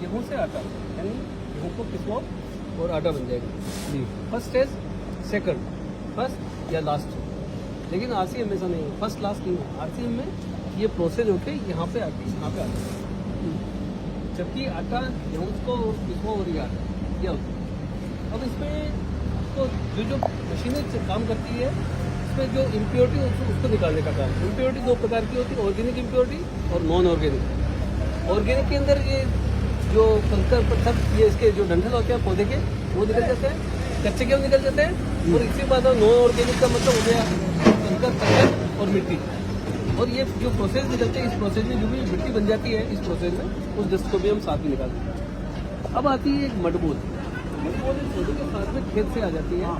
गेहूँ से आटा, यानी गेहूँ को पिसवाओ और आटा बन जाएगा जी। फर्स्ट स्टेज, सेकंड, फर्स्ट या लास्ट। लेकिन आरसीएम में ऐसा नहीं है, फर्स्ट लास्ट नहीं है। आरसीएम में ये प्रोसेस होके यहाँ पे आके यहाँ पे आता है, जबकि आटा गेहूँ को पिसवाओ और ये आटा यह होता है। अब इसमें तो जो मशीनें काम करती है, इसमें जो इम्प्योरिटी उसको निकालने का काम। इम्प्योरिटी दो प्रकार की होती है, ऑर्गेनिक इम्प्योरिटी और नॉन ऑर्गेनिक। ऑर्गेनिक के अंदर ये जो कंकर पत्थर, ये इसके जो डंठल होते हैं पौधे के, वो निकल जाते हैं, कच्चे गेहूँ निकल जाते हैं। और इसी बात नॉन ऑर्गेनिक का मतलब हो गया कंकर, पत्थर और मिट्टी। और ये जो प्रोसेस निकलते हैं, इस प्रोसेस में जो भी मिट्टी बन जाती है, इस प्रोसेस में उस डस्ट को भी हम साथ में निकालते हैं। अब आती है एक मडबोल। मडबोल पौधे के साथ में खेत से आ जाती है,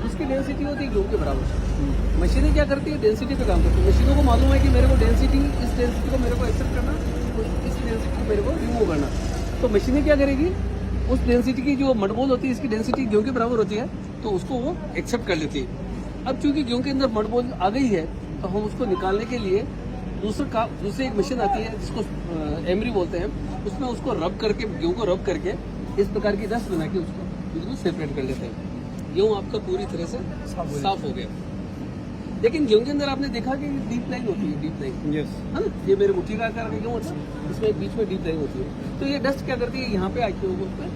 उसकी डेंसिटी होती है गेहूँ के बराबर। मशीनें क्या करती है, डेंसिटी पे काम करती है। मशीनों को मालूम है कि मेरे को डेंसिटी, इस डेंसिटी को मेरे को एक्सेप्ट करना, इस डेंसिटी को मेरे को रिमूव करना। तो मशीनें क्या करेगी, उस डेंसिटी की जो मडबोल होती है, इसकी डेंसिटी गेहूँ के बराबर होती है, तो उसको वो एक्सेप्ट कर लेती है। अब चूंकि गेहूँ के अंदर मडबोल आ गई है, तो हम उसको निकालने के लिए दूसरी एक मशीन आती है जिसको एमरी बोलते हैं। उसमें उसको रब करके, गेहूँ को रब करके इस प्रकार की डस्ट बना के उसको बिल्कुल सेपरेट कर लेते हैं। गेहूँ आपका पूरी तरह से साफ हो गया। लेकिन गेहूँ के अंदर आपने देखा कि डीप लाइन होती है, डीप लाइन, यस, है ना। ये मेरे मुट्ठी का आकार का गेहूँ होता है, इसमें बीच में डीप लाइन होती है। तो ये डस्ट क्या करती है, यहाँ पे आके होगा उस पर।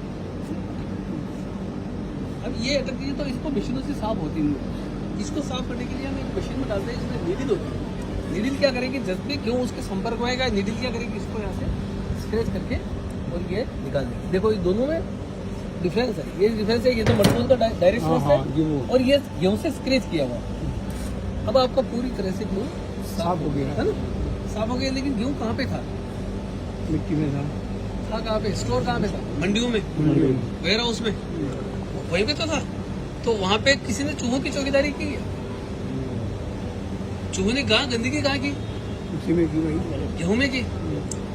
अब ये अटकती है तो इसको मशीनों से साफ होती है। इसको साफ करने के लिए हम एक मशीन में डालते हैं, जिसमें नीडल होती है। नीडल क्या करेगी, जब भी गेहूँ उसके संपर्क में आएगा, नीडल क्या करेगी, इसको यहाँ से स्क्रैच करके और ये निकाल देगी। देखो ये दोनों में डिफरेंस है, ये डिफरेंस है। ये तो मटबूल का डायरेक्ट सोर्स है और ये गेहूँ से स्क्रैच किया हुआ। अब आपका पूरी तरह से गेहूँ साफ हो गया, है ना, साफ हो गया। लेकिन गेहूँ कहाँ पे था, मिट्टी में था कहाँ पे, स्टोर कहाँ पे था, मंडियों में, वेयर हाउस में, वहीं पे तो था। तो वहाँ पे किसी ने चूहों की चौकीदारी की है। चूहों ने कहा गंदगी कहाँ की, उसी में की, वही गेहूँ में की।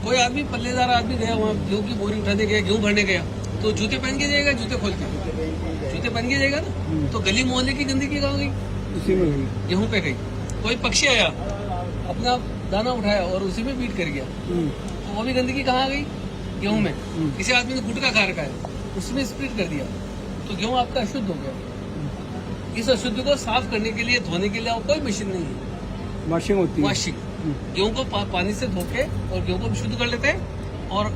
कोई आदमी, पल्लेदार आदमी गया वहाँ, गेहूँ की बोरी उठाने गया, गेहूँ भरने गया, तो जूते पहन के जाएगा, जूते खोल के जूते पहन के जाएगा ना। तो गली मोहल्ले की गंदगी कहाँ गई, उसी में गई, गेहूँ पे गई। कोई पक्षी आया, अपना दाना उठाया और उसी में बीट कर गया, तो वो भी गंदगी कहाँ आ गई, गेहूँ में। किसी आदमी ने गुटखा खा रखा है, उसमें स्प्लिट कर दिया, तो गेहूँ आपका अशुद्ध हो गया। इस अशुद्ध को साफ करने के लिए, धोने के लिए कोई मशीन नहीं है, वॉशिंग होती है। वॉशिंग। गेहूँ को पानी से धो के और गेहूँ को भी शुद्ध कर लेते हैं। और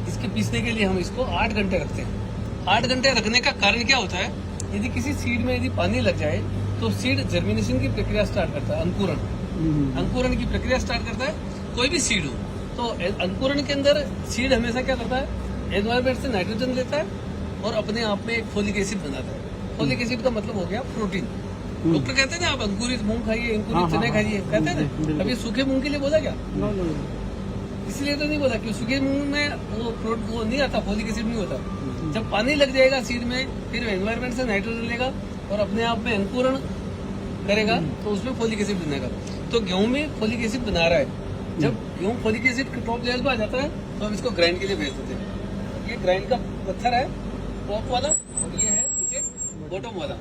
इसके पीसने के लिए हम इसको 8 घंटे रखते हैं। 8 घंटे रखने का कारण क्या होता है, यदि किसी सीड में यदि पानी लग जाए तो सीड जर्मिनेशन की प्रक्रिया स्टार्ट करता है, अंकुरण, अंकुरण की प्रक्रिया स्टार्ट करता है। कोई भी सीड हो तो अंकुरण के अंदर सीड हमेशा क्या करता है, एनवायरमेंट से नाइट्रोजन लेता है और अपने आप में एक फोलिक एसिड बनाता है। फोलिक एसिड का मतलब हो गया प्रोटीन। डॉक्टर कहते हैं ना, आप अंकुरित मूंग खाइए, अंकुरित चने खाइए, कहते हैं ना। अभी सूखे मूंग के लिए बोला क्या, इसलिए तो नहीं बोला कि सूखे मूंग में वो नहीं आता, फोलिक एसिड नहीं होता। जब पानी लग जाएगा सीड में, फिर एनवायरमेंट से नाइट्रोजन लेगा और अपने आप में अंकुरण करेगा, तो उसमें फोलिक एसिड बनेगा। तो गेहूं में फोलिक एसिड बना रहा है। जब गेहूं फोलिक एसिड टॉप लेवल पर आ जाता है तो हम इसको ग्राइंड के लिए भेज देते हैं। ये ग्राइंड का पत्थर है, टॉप वाला, और ये है नीचे बॉटम वाला।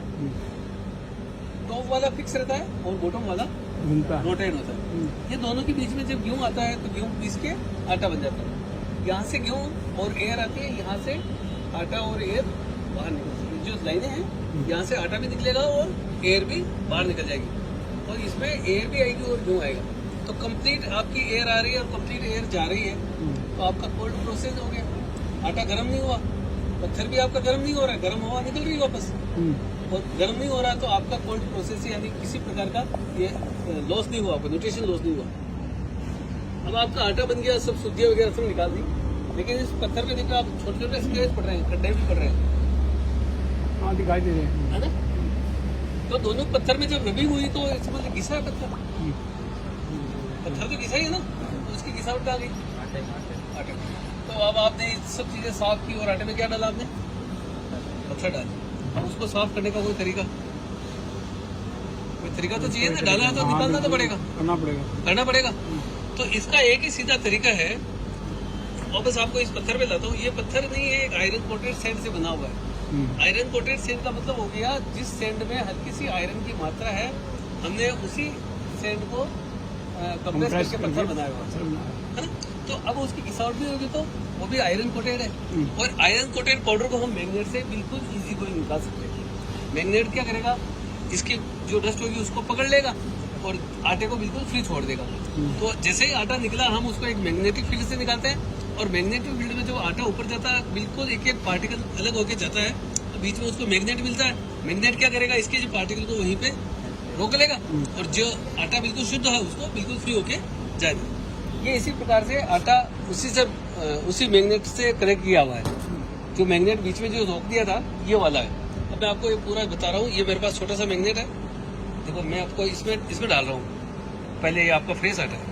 टॉप वाला फिक्स रहता है और बॉटम वाला रोटेट होता है। ये दोनों के बीच में जब गेहूं आता है तो गेहूं पीस के आटा बन जाता है। यहाँ से गेहूं और एयर आती है, यहाँ से आटा और एयर बाहर निकलती है। जो लाइनें हैं, यहाँ से आटा भी निकलेगा और एयर भी बाहर निकल जाएगी, और इसमें एयर भी आएगी और गेहूं आएगा। तो कंप्लीट आपकी एयर आ रही है और कंप्लीट एयर जा रही है, तो आपका कोल्ड प्रोसेस हो गया। आटा गर्म नहीं हुआ, पत्थर भी आपका गर्म नहीं हो रहा है, गर्म हवा निकल रही है वापस, और गर्म नहीं हो रहा, तो आपका कोल्ड प्रोसेस यानी किसी प्रकार का ये लॉस नहीं हुआ, आपका न्यूट्रिशन लॉस नहीं हुआ। अब आपका आटा बन गया, सब शुद्धियाँ वगैरह सब निकाल दी, लेकिन इस पत्थर पे देखो आप छोटे छोटे स्क्रैच पड़ रहे हैं, खड्डे भी पड़ रहे हैं, हाँ दिखाई दे रहे हैं, है ना। तो दोनों पत्थर में जब रबिंग हुई तो इसमें घिसा है पत्थर, पत्थर तो घिसा ही है ना, तो उसकी घिसावट आ गई आटे। तो अब आपने सब चीजें साफ की और आटे में क्या डाला आपने, पत्थर डाला। अब उसको साफ करने का कोई तरीका तो चाहिए ना, डाला है तो निकालना तो पड़ेगा, करना पड़ेगा। तो इसका एक ही सीधा तरीका है, वापस आपको इस पत्थर पे लाता हूँ। ये पत्थर नहीं है, एक आयरन कोटेड सैंड से बना हुआ है। आयरन कोटेड सैंड का मतलब हो गया, जिस सैंड में हल्की सी आयरन की मात्रा है, हमने उसी सैंड को कंप्रेस करके पत्थर बनाया हुआ है ना। तो अब उसकी घिसावट भी होगी तो वो भी आयरन कोटेड है। और आयरन कोटेड पाउडर को हम मैग्नेट से बिल्कुल इजी कोई निकाल सकते हैं। मैग्नेट क्या करेगा, इसकी जो डस्ट होगी उसको पकड़ लेगा और आटे को बिल्कुल फ्री छोड़ देगा। तो जैसे ही आटा निकला हम उसको एक मैग्नेटिक फील्ड से निकालते हैं, और मैग्नेटिक फील्ड में जो आटा ऊपर जाता है बिल्कुल एक एक पार्टिकल अलग होके जाता है, बीच में उसको मैग्नेट मिलता है। मैग्नेट क्या करेगा, इसके जो पार्टिकल को वहीं पे रोक लेगा और जो आटा बिल्कुल शुद्ध है उसको बिल्कुल फ्री होके जाएगा। ये इसी प्रकार से आटा उसी मैग्नेट से कनेक्ट किया हुआ है। जो मैग्नेट बीच में जो रोक दिया था ये वाला है। अब मैं आपको ये पूरा बता रहा हूँ। ये मेरे पास छोटा सा मैग्नेट है, देखो मैं आपको इसमें डाल रहा हूँ। पहले ये आपका फ्रेश आटा है,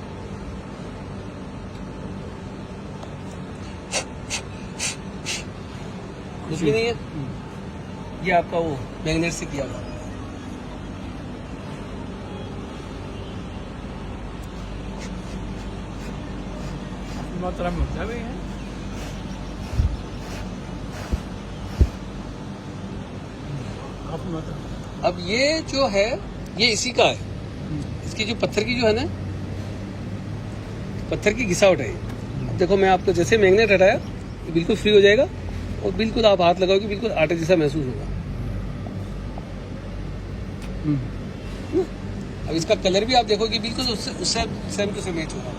कुछ भी नहीं है, ये आपका वो मैग्नेट से किया हुआ। मात्रा में होता है भाई है। काफी मात्रा। अब ये जो है ये इसी का है, इसकी जो पत्थर की जो है ना, पत्थर की घिसावट है ये। अब देखो मैं आपको जैसे मैग्नेट हटाया ये बिल्कुल फ्री हो जाएगा और बिल्कुल आप हाथ लगाओगे बिल्कुल आटे जैसा महसूस होगा। अब इसका कलर भी आप देखोगे बिल्कुल उससे सेम टू सेम मैच होगा।